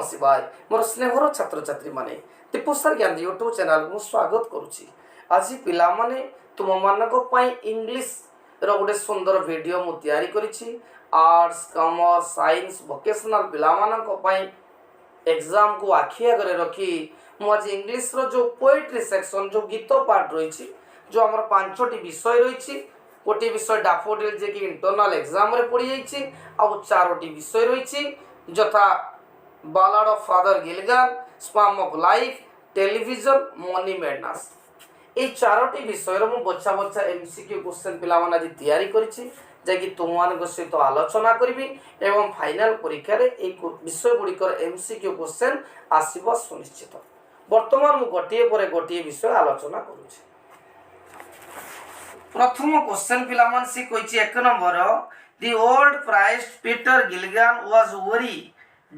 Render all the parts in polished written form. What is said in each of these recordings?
शिवाय मोर स्नेहर छात्र छात्री माने दीपुसार ज्ञान यूट्यूब चैनल को स्वागत करुच्ची। आज पिला माने तुम मानक पई इंग्लिश रो गोटे सुंदर वीडियो मु तैयारी करिछि। आर्ट्स कॉमर्स साइंस वोकेशनल पिला मानक पई एग्जाम को आखि आगे रखी मु आज इंग्लिश रो जो पोएट्री सेक्शन जो गीत पार्ट रही जो आम पांचटी विषय रही गोटे विषय डाफोडिल जे कि इंटरनल एग्जाम रे पड़ी जाइछि आ चारोटी विषय रही यथा ballad of Father Gilligan span of life television money madness ये चारोटी विषय मु बच्चा बच्चा एमसीक्यू क्वेश्चन पिला माने आज तैयारी करिछि जैकि तुम मान सहित आलोचना करी एवं फाइनाल परीक्षा रे ए विषय गुड़िकर एमसीक्यू क्वेश्चन आसीबो सुनिश्चित। वर्तमान मु गोटिए पर गोटिए विषय आलोचना करूछि। प्रथम क्वेश्चन पिला मान से कहिछि 1 number the old priest Peter Gilligan was weary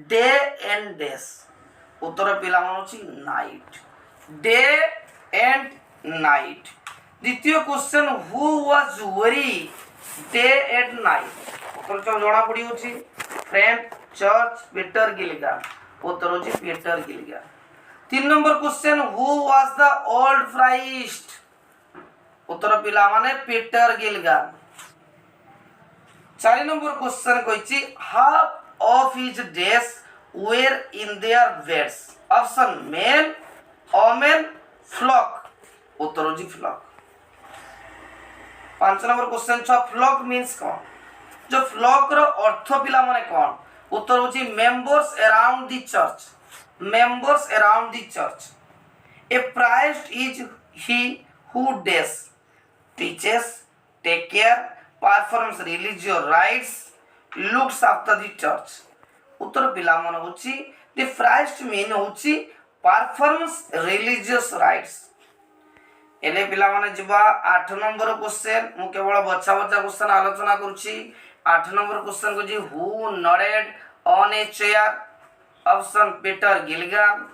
day and days. उत्तर पिला मान होछि नाइट डे एंड नाइट। द्वितीय question who was weary day and night. उत्तर तो जणा पड़ी होछि फ्रेंड चर्च पीटर गिलगान। उत्तर होछि Peter Gilligan. 3 number question who was the old priest. उत्तर पिला माने पीटर गिलगान। 4 नंबर क्वेश्चन कहिछि half of his days were in their beds. Option male, omen, flock. उत्तर होछि flock। 5 नंबर क्वेश्चन छ flock means कौन। जो flock रो अर्थ पिला माने कौन। उत्तर होछि members around the church. Members around the church. A priest is he who does, teaches, take care, performs religious rites, looks after the church. उत्तर पिला मन होछि the priest mean होछि performs religious rites। एले पिला माने जिबा 8 नंबर क्वेश्चन मु केवल बच्चा बच्चा क्वेश्चन आलोचना करूछि। 8 नंबर क्वेश्चन को जी who nodded on a chair. Option Peter Gilligan,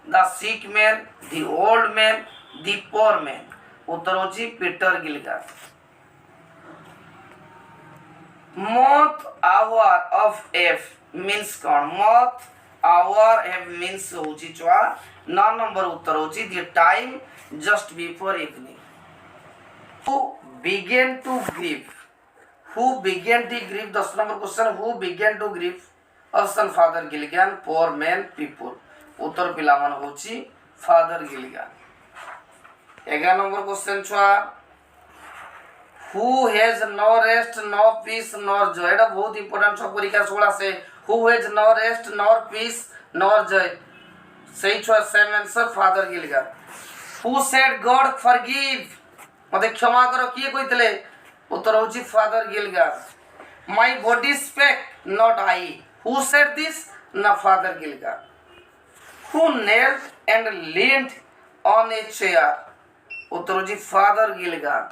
the sick man, the old man, the poor man. उत्तर होछि Peter Gilligan. Moth hour of F means कौन। मोथ आवर एफ मीन्स होछि छुआ। 9 number उत्तर होछि the time just before evening. Who began to grieve. Who began to grieve. 10 number question who began to grieve. Option father Gilligan, poor man, people. उत्तर पिला मन होछि father गिलगान। 11 number question छुआ Who has no rest, no peace, nor joy। এটা बहुत important सब परीक्षा 16 से Who has no rest, nor peace, nor joy। सही छुआ same answer Father गिलगान। Who said God forgive। मते क्षमा करो किए कहितले। उत्तर होछि father Gilgan. My body spake, not I। Who said this? ना father गिलगान। Who knelt and leaned on a chair। उत्तर होछि फादर गिलगान।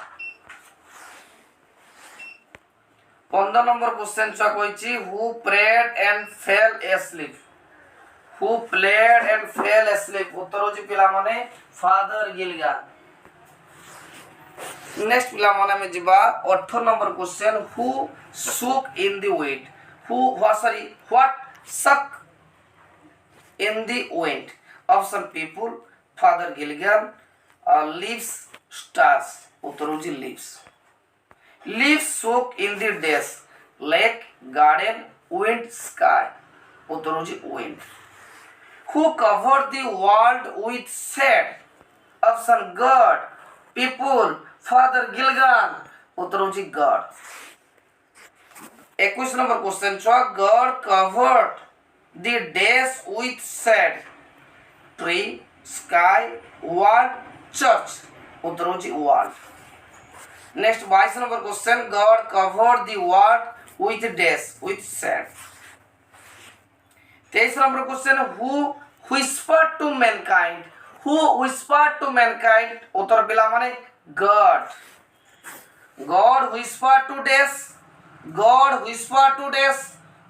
15 नंबर क्वेश्चन छ कहिछि who prayed and fell asleep. Who played and fell asleep. उत्तर होछि पिला माने father गिलगान। Next पिला माने में जिबा 18 number question who shook in the wind। what suck in the wind। Option people, father Gilgan, leaves, stars। उत्तर होछि leaves। Leaves soak in the days, lake, garden, wind, sky। उत्तर होछि wind। Who covered the world with shade। Option God, people, Father Gilgan। उत्तर होछि God। 21 number question छ God covered the days with shade, tree, sky, world, church। उत्तर होछि world। Next 22 number question God covered the world with days with sad. 23 number question who whispered to mankind. Who whispered to mankind. उत्तर पिला माने God. God whispered to days. God whispered to days.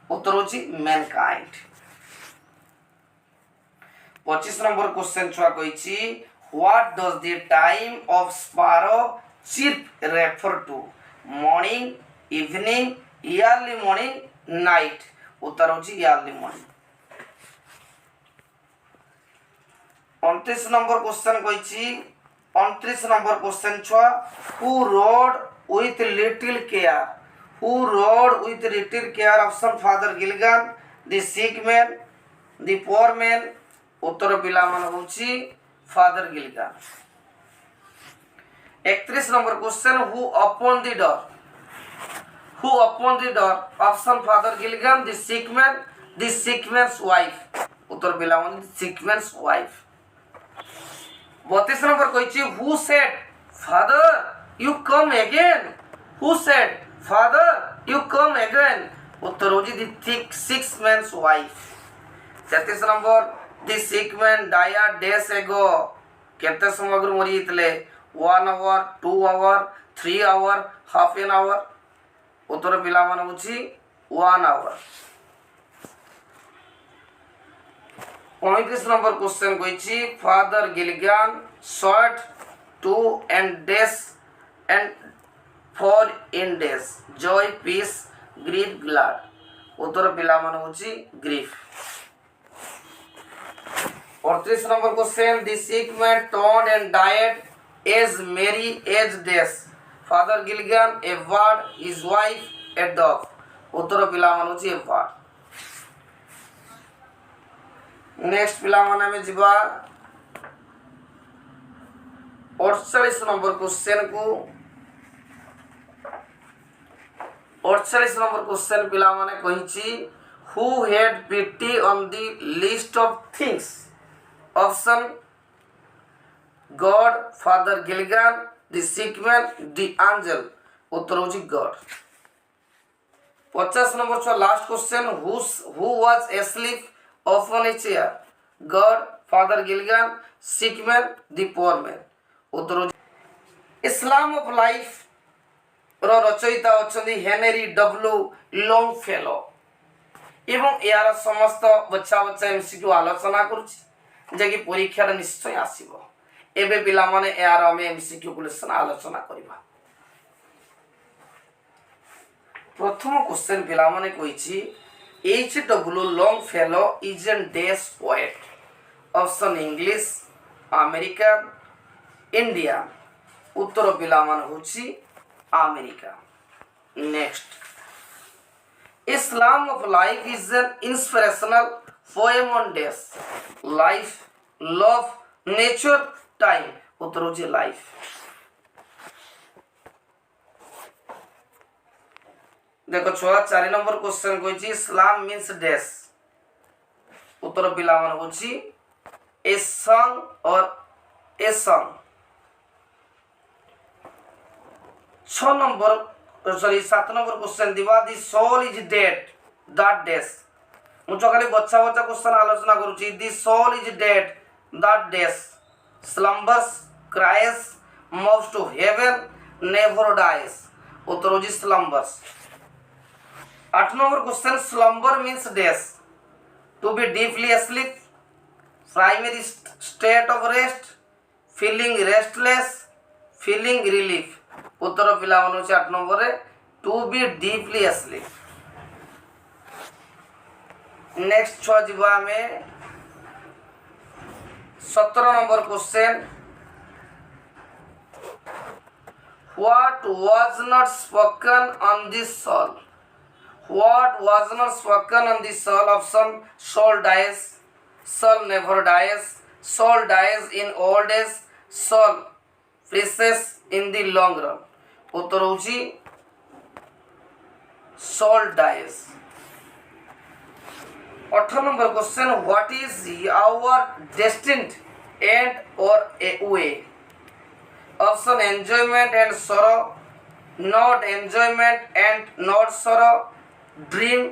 उत्तर होछि mankind. 25 number question छुआ कहिछि what does the time of sparrow chirp refer to। morning, evening, early morning, night। उत्तर होछि early morning। 29 number question कही 29 नंबर क्वेश्चन छुआ who rode with little care who rode with little care option father Gilgan the sick man the poor man उत्तर पिला मन होची father Gilgan 31 number question who open the door who open the door option father Gilgan the sick man's wife उत्तर पिला मन sick man's wife 32 number कही who said father you come again who said father you come again उत्तर होची the six man's wife 33 number the sick man died days ago केते समय अगर मरी जितले 1 hour 2 hour 3 hour half an hour उत्तर पिला मन होची 1 आवर 35 नंबर क्वेश्चन कही father Gilgan short 2 and days and 4 in days joy peace grief glad उत्तर पिला मन होची grief 38 number question the sick man turned and died as merry as days father Gilligan a bird his wife a dog उत्तर पिला मन होची a bird next पिला माने में जिबा 48 नंबर क्वेश्चन को 48 नंबर क्वेश्चन पिला माने कहिची who had pity on the list of things option God father Gilgan the sick man the angel उत्तर होची गॉड 50 नंबर छ last question who was asleep often a chair God father Gilgan sick man the poor man उत्तर psalm of life रो रचयिता अछंदी Henry W Longfellow एवं यार समस्त बच्चा बच्चा एमसीक्यू आलोचना करूची जे कि परीक्षा रे निश्चय आसीबो एबे पिला माने यार हम एमसीक्यू क्वेश्चन आलोचना करबा प्रथम क्वेश्चन पिला माने कहिची H.W. Longfellow is a dash poet. Option English, American, India. उत्तर पिला मान होची America. Next, Islam of life is an inspirational poem on dash life, love, nature, time. उत्तर होची life. देखो छुआ 4 नंबर क्वेश्चन कहिची इस्लाम मींस डैश उत्तर पिला मन होची ए सॉन्ग और a song 6 number sorry 7 number question दिवा the soul is dead that dash मुझे खाली बच्चा बच्चा क्वेश्चन आलोचना करूची the soul is dead that dash slumbers cries moves to heaven never dies उत्तर होची slumbers 8 number question slumber means dash to be deeply asleep primary state of rest feeling restless feeling relief उत्तर पिला मन होची 8 number रे to be deeply asleep next छ जिबा में 17 number question what was not spoken on this soul What was not spoken on the soul? Option soul dies, soul never dies, soul dies in old age, soul perishes in the long run. उत्तर होची soul dies. 18 number question what is our destined end or a way? Option enjoyment and sorrow, not enjoyment and not sorrow. Dream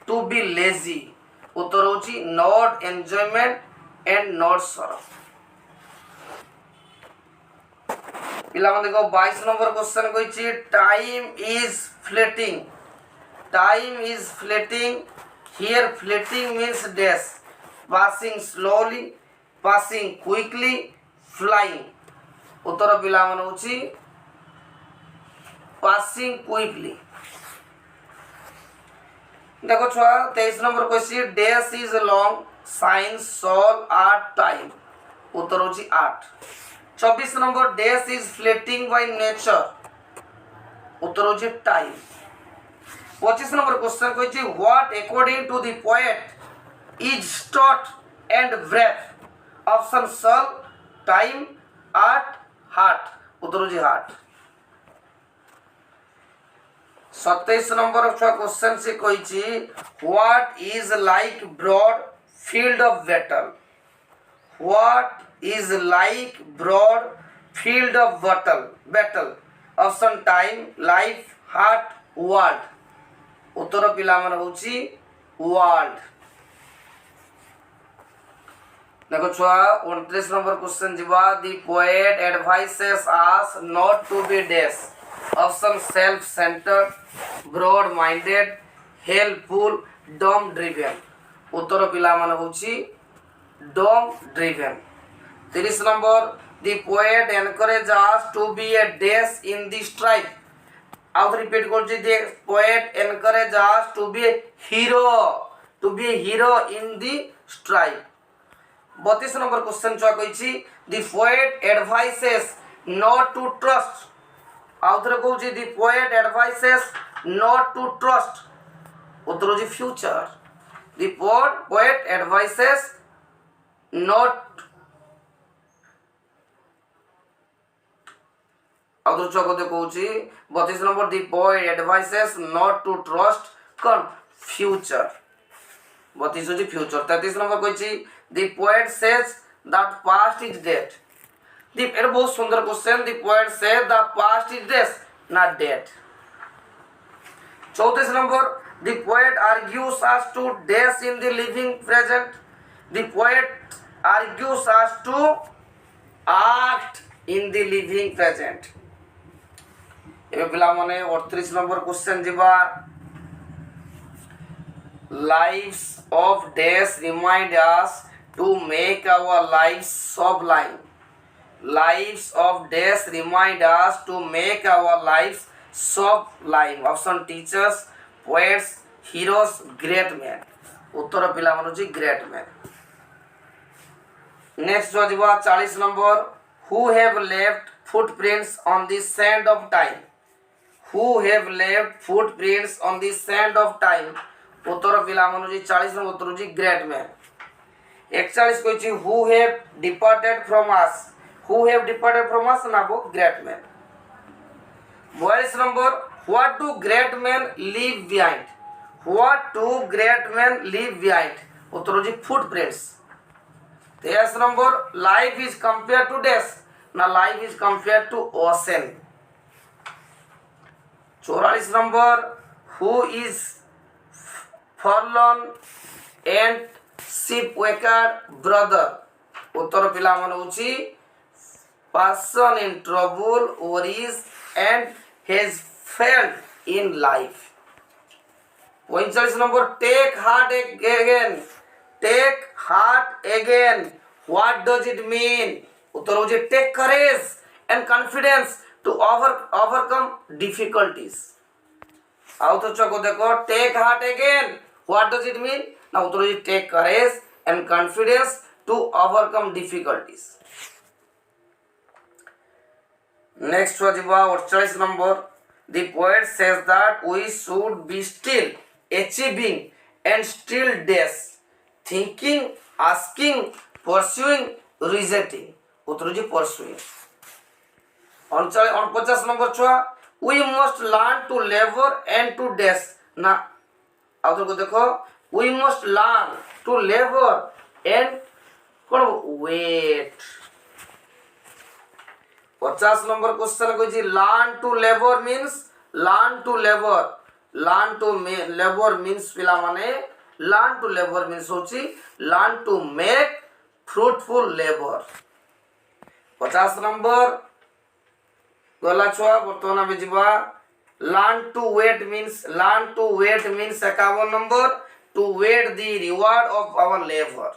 to be lazy उत्तर होची not enjoyment and not sorrow पिला मन देखो 22 number question कहिची time is fleeting here fleeting means dash passing slowly passing quickly flying उत्तर पिला मन होची पासिंग क्विकली देखो छुआ 23 number question dash is long science soul art time उत्तर होची 8। 24 number dash is fleeting by nature उत्तर होची टाइम। 25 नंबर क्वेश्चन कहछि what according to the poet is stout and breath option soul time art heart उत्तर होची heart. 27 number question से कहछि what is like broad field of battle what is like broad field of battle option time life heart world उत्तर पिला मन होची world. देखो छुआ 29 नंबर क्वेश्चन जीवा the poet advises us not to be dash option self centred broad minded helpful dumb driven उत्तर पिला मन होची dumb driven. 30 number the poet encourage us to be a dash in the strike out repeat करछि the poet encourage us to be a hero in the strike. 32 number question छुआ कहछि the poet advises not to trust आउथरे कहछि the poet advises not to trust उत्तर होछि future the poet advises not आउथरे छुआ कदे कहछि 32 number the poet advises not to trust कौन फ्यूचर 32 होछि फ्यूचर। 33 नंबर कहछि The poet says that past is dead. It बहुत सुंदर question the poet says the past is dead not dead। 34 number the poet argues us to dash in the living present the poet argues us to act in the living present। ए पिला माने 38 number question जीवा lives of dash remind us to make our lives sublime lives of dash remind us to make our lives sublime option teachers poets heroes great men उत्तर पिला मन होची great man। Next जो जीवा 40 number who have left footprints on the sand of time who have left footprints on the sand of time उत्तर पिला मन होची 40 number उत्तर होची great man। 41 कहछि who have departed from us ना वो great man। 42 number what do great men leave behind उत्तर होछि footprints। 23 number life is compared to death ना life is compared to ocean। 44 number who is forlorn and shipwrecked brother उत्तर पिला मन होची person in trouble worries and has failed in life। 45 number take heart again what does it mean उत्तर होची take courage and confidence to overcome difficulties। आउ तो चको देखो take heart again what does it mean ना उत्तर होची take courage and confidence to overcome difficulties। Next हो जिबा 48 number the poet says that we should be still achieving and still dash thinking asking pursuing rejecting उत्तर होची pursuing। 49 number छुआ we must learn to labor and to dash ना आउथर को देखो we must learn to labor and कौन wait। 50 number question कहछि learn to labor means पिला माने learn to labor means होछि learn to make fruitful labor। 50 number गला छुआ बर्तमान में जीवा learn to wait means 51 number to wait the reward of our labor।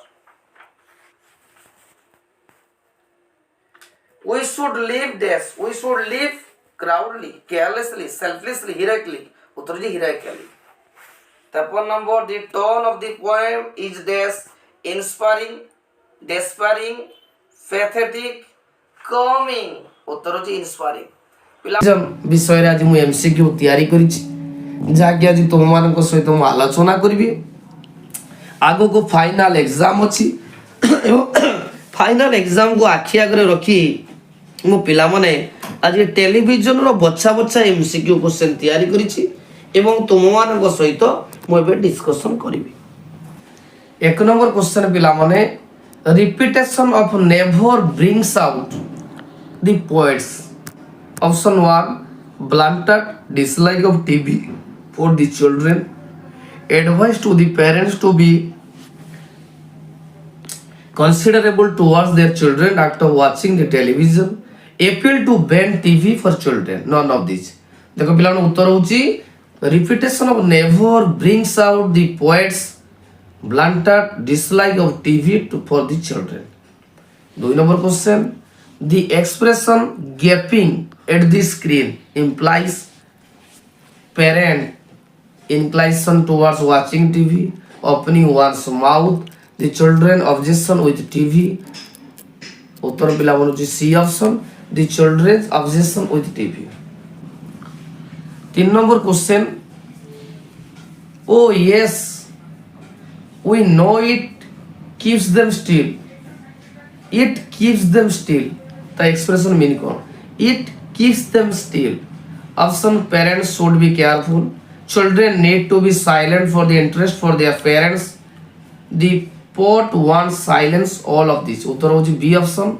We should live dash we should live proudly carelessly selflessly heroically उत्तर जी heroically। 53 number the tone of the poem is dash inspiring despairing pathetic, calming उत्तर होची inspiring पिला विषय रे आज मु MCQ तयारी करिछि जाके आज तुम मान को सहित मु आलोचना करबी आगो को फाइनल एग्जाम अछि फाइनल एग्जाम को आखि आगरे रखी मु पिला माने आज टेलीविजन रो बच्चा बच्चा एमसीक्यू क्वेश्चन तयारी करिछि एवं तुम मान को सहित मु एबे डिस्कशन करबी एक नंबर क्वेश्चन पिला माने repetition of never brings out the poets. Option 1 blunted dislike of TV for the children, advice to the parents to be considerable towards their children after watching the television, appeal to ban TV for children. None of these. देखो पिला उत्तर होची repetition of never brings out the poets, blunted dislike of TV for the children. 2 number question, the expression gaping at the screen implies parent inclination towards watching TV, opening one's mouth, the children obsession with TV. उत्तर पिला बोलुची C option, the children's obsession with TV. 3 number question, oh yes, we know it keeps them still. It keeps them still. The expression mean कौन? It keeps them still. Option parents should be careful. Children need to be silent for the interest for their parents. The pot wants silence. All of this. उत्तर होची B option.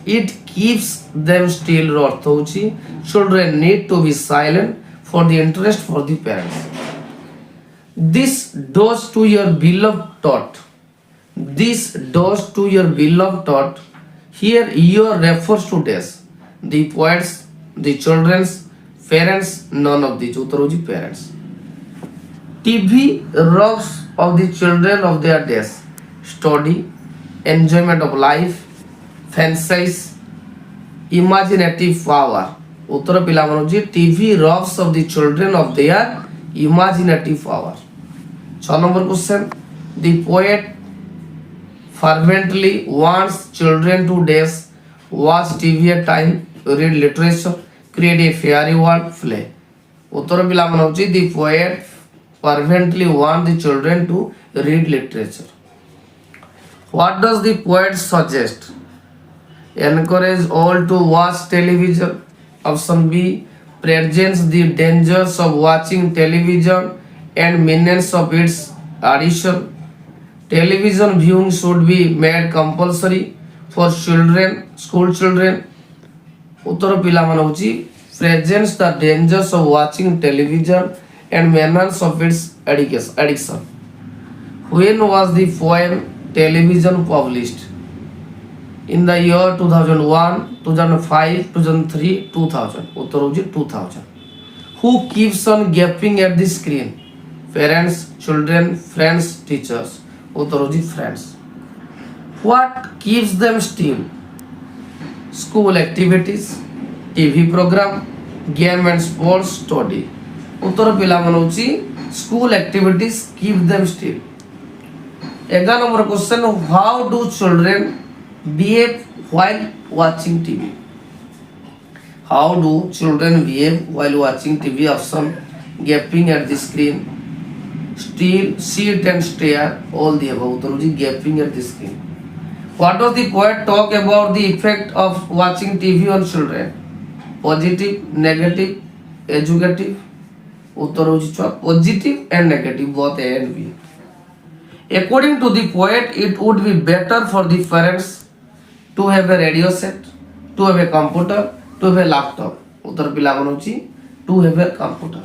It keeps them still रो अर्थ होची children need to be silent for the interest for the parents. This does to your beloved taught. This does to your beloved taught. Here your refers to this. The poets, the children's, parents, none of these. उत्तर होची parents. TV robs of the children of their days. Study, enjoyment of life, fancies, imaginative power. उत्तर पिला मन होची TV robs of the children of their imaginative power. 6 number question, the poet fervently wants children to dash, watch TV at time, read literature, create a fairy world, play. उत्तर पिला मन होची the poet fervently wants the children to read literature. What does the poet suggest? Encourage all to watch television. Option B presents the dangers of watching television and menace of its addiction. Television viewing should be made compulsory for children, school children. उत्तर पिला मान होची presents the dangers of watching television and menace of its addiction. When was the poem Television published? In the year 2001, 2005, 2003, 2000. उत्तर होची 2000. Who keeps on gaping at the screen? Parents, children, friends, teachers. उत्तर होची friends. What keeps them still? School activities, TV program, game and sports, study. उत्तर पिला मन होची school activities keep them still. 11 number question, how do children behave while watching TV? How do children behave while watching TV? Option gaping at the screen, still, sit and stare, all the above. उत्तर होची gaping at the screen. What does the poet talk about the effect of watching TV on children? Positive, negative, educative. उत्तर होची positive and negative, both A and B. According to the poet, it would be better for the parents to have a radio set, to have a computer, to have a laptop. उत्तर पिला मन होची to have a computer.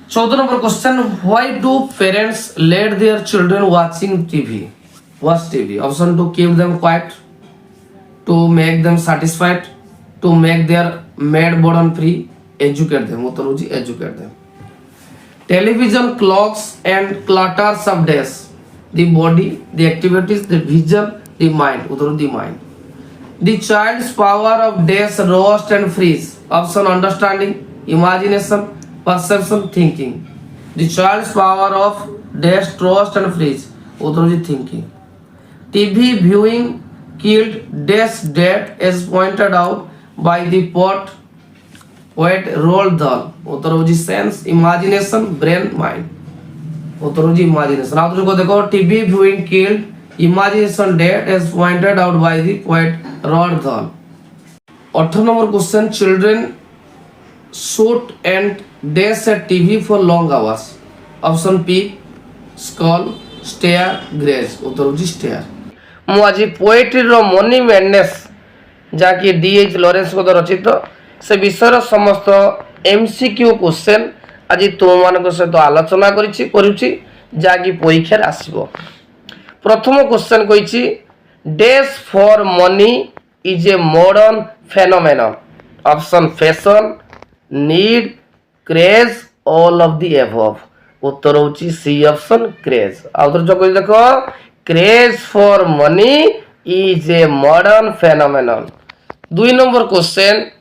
14 number question, why do parents let their children watch TV? Option to keep them quiet, to make them satisfied, to make their mad burden free, educate them. उत्तर होची educate them. Television clogs and clutters of days, the body, the activities, the vision, the mind. Uttar the mind. The child's power of days roast and freeze. Option understanding, imagination, perception, thinking. The child's power of days roast and freeze. Uttar thinking. TV viewing killed dash dead as pointed out by the poet Roald Dahl. उत्तर होगी sense, imagination, brain, mind. उत्तर होगी imagination. आप को देखो TV viewing killed, imagination dead as pointed out by the poet Roald Dahl. 18 number question. Children shoot and dash at TV for long hours. Option P, skull, stare, graze. उत्तर होगी stare. ମୁଁ ଆଜି ପୋଏଟ୍ରିର money ମ୍ୟାଡନେସ୍ ଯାହାକି D.H. Lawrence ଦ୍ୱାରା ରଚିତ ସେ ବିଷୟର ସମସ୍ତ MCQ question ଆଜି ତୁମମାନଙ୍କ ସହିତ ଆଲୋଚନା କରୁଛି ଯାହାକି ପରୀକ୍ଷାରେ ଆସିବ। ପ୍ରଥମ କ୍ୱେଶ୍ଚନ୍ କହିଛି dash for money is a modern phenomenon. Option fashion, need, craze, all of the above. ଉତ୍ତର ହେଉଛି ସି ଅପସନ୍ କ୍ରେଜ୍। ଆଉ ଥରେ ଯୋଗ ଦେଖ craze for money is a modern phenomenon. 2 number question,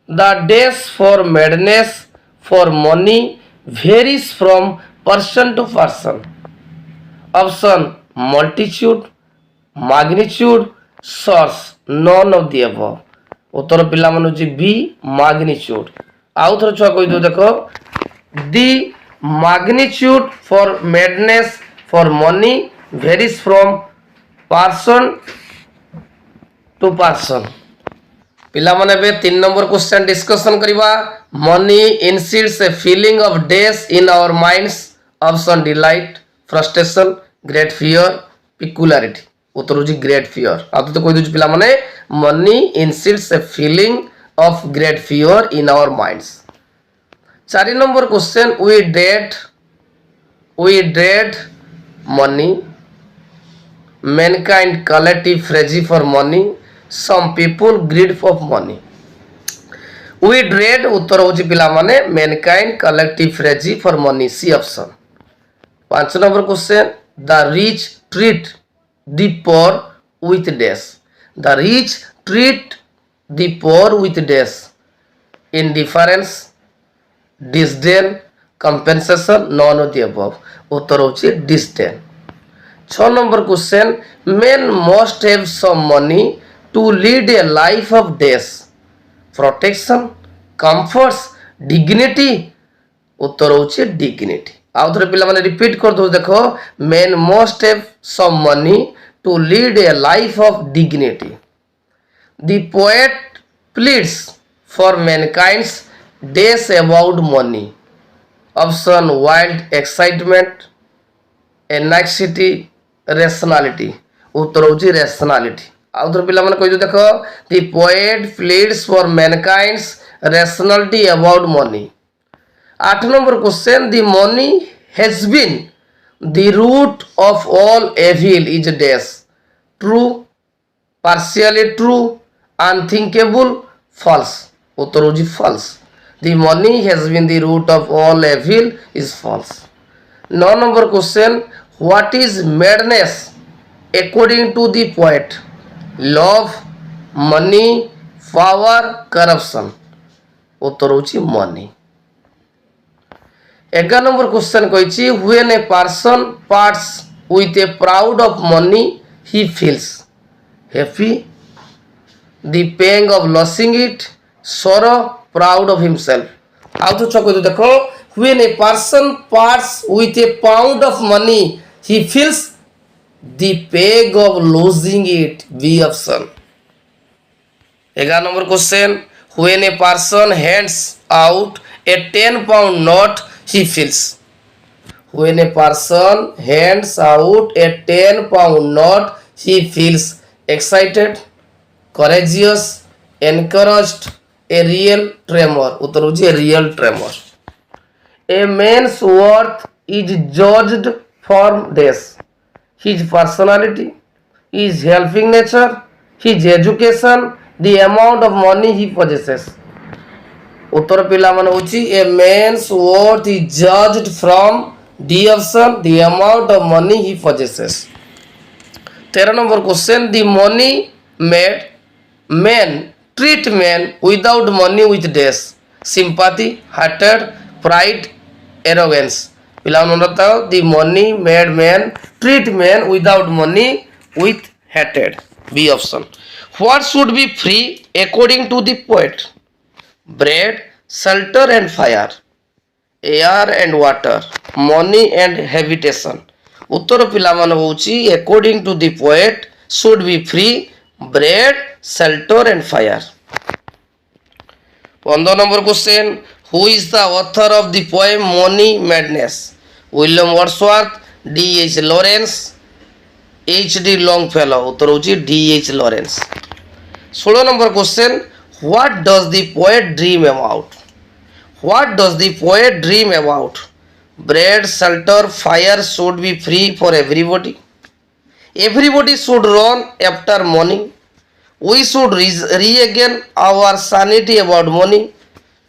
the dash for madness for money varies from person to person. Option multitude, magnitude, source, none of the above. उत्तर पिला मन होची B magnitude. आउ थर छुआ कहि दो देखो the magnitude for madness for money varies from person to person. पिला माने बे 3 नंबर क्वेश्चन डिस्कशन करिबा। Money incites a feeling of dash in our minds. Option delight, frustration, great fear, peculiarity. उत्तर होजी ग्रेट फियर। आ तो कोइ दुज पिला माने money incites a feeling of great fear in our minds. 4 number question, we dread money. Mankind collective phrase for money. Some people greed for money. We dread उत्तर होची पिला माने mankind collective phrase for money. C option. 5 number question, the rich treat the poor with dash. The rich treat the poor with dash. Indifference, disdain, compensation, none of the above. उत्तर होची disdain. 6 number question, men must have some money to lead a life of dash. Protection, comforts, dignity. उत्तर होची dignity. आउ थरे पिला माने repeat कर दो देखो, men must have some money to lead a life of dignity. The poet pleads for mankind's dash about money. Option wild excitement, anxiety, rationality. उत्तर होची rationality. आउ थर पिला माने कहि दो देखो, the poet pleads for mankind's rationality about money. 8 number question, the money has been the root of all evil is dash. True, partially true, unthinkable, false. उत्तर होची false. The money has been the root of all evil is false. 9 number question, what is madness according to the poet? Love, money, power, corruption. उत्तर होची money. 11 number question कहिछि, when a person parts with a proud of money he feels happy, the pang of losing it, sorrow, proud of himself. How to check with देखो, when a person parts with a pound of money he feels the pang of losing it. B option. 11 number question, when a person hands out a 10-pound note he feels. When a person hands out a 10-pound note he feels excited, courageous, encouraged, a real tremor. उत्तर होची a real tremor. A man's worth is judged from this: his personality, his helping nature, his education, the amount of money he possesses. उत्तर पिला माने होची a man's worth is judged from D option, the amount of money he possesses. 13 number question, the money made men treat men without money with dash: sympathy, hatred, pride, arrogance. पिला मन बताओ, the money made men treat men without money with hatred. B option. What should be free according to the poet? Bread, shelter and fire, air and water, money and habitation. उत्तर पिलामान होउची according to the poet should be free bread, shelter and fire. 15 number question. Who is the author of the poem Money Madness? William Wordsworth, D.H. Lawrence, H.D. Longfellow. उत्तर होउची D.H. Lawrence. 16 number question. What does the poet dream about? What does the poet dream about? Bread, shelter, fire should be free for everybody. Everybody should run after money. We should regain our sanity about money.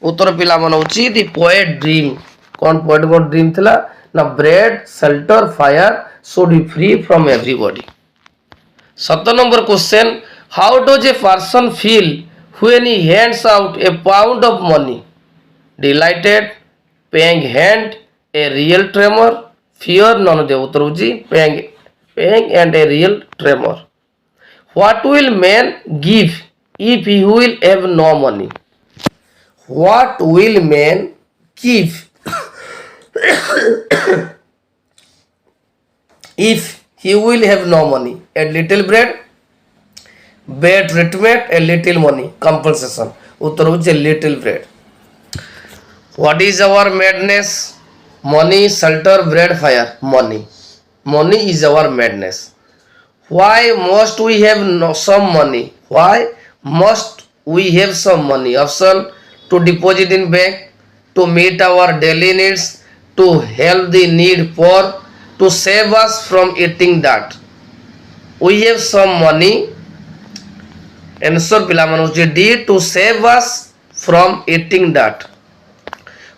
उत्तर पिला मन होची the poet dream. कौन poet को dream थिला ना bread, shelter, fire should be free from everybody. 7 number question. How does a person feel when he hands out a pound of money? Delighted, paying hand, a real tremor, fear, none of the उत्तर होची paying and a real tremor. What will man give if he will have no money? What will man give if he will have no money? A little bread, bad treatment, a little money, compensation. उत्तर होची little bread. What is our madness? Money, shelter, bread, fire. Money. Money is our madness. Why must we have some money? Why must we have some money? Option: to deposit in bank, to meet our daily needs, to help the need poor, to save us from eating dirt. We have some money. Answer पिलामान होची D, to save us from eating dirt.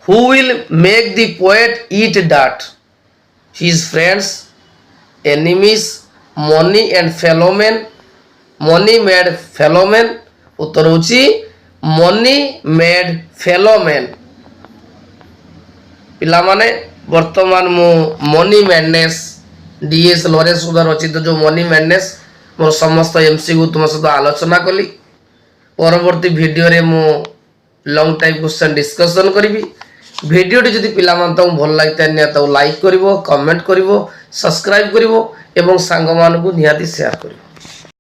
Who will make the poet eat dirt? His friends, enemies, money and fellow men. Money made fellow men. उत्तर होची money made fellow men. पिलामाने वर्तमान मु money madness D.H. Lawrence द्वारा रचित जो money madness मोर समस्त MCQ तुम सहित आलोचना कली. परवर्ती वीडियो रे मु लॉन्ग टाइम क्वेश्चन डिस्कशन करी. भिडियोटी जदि पिला मानता भल लगी तो लाइक करिवो, कमेंट करिवो, सब्सक्राइब करिवो एवं सांग मानकु निहाती शेयर करिवो.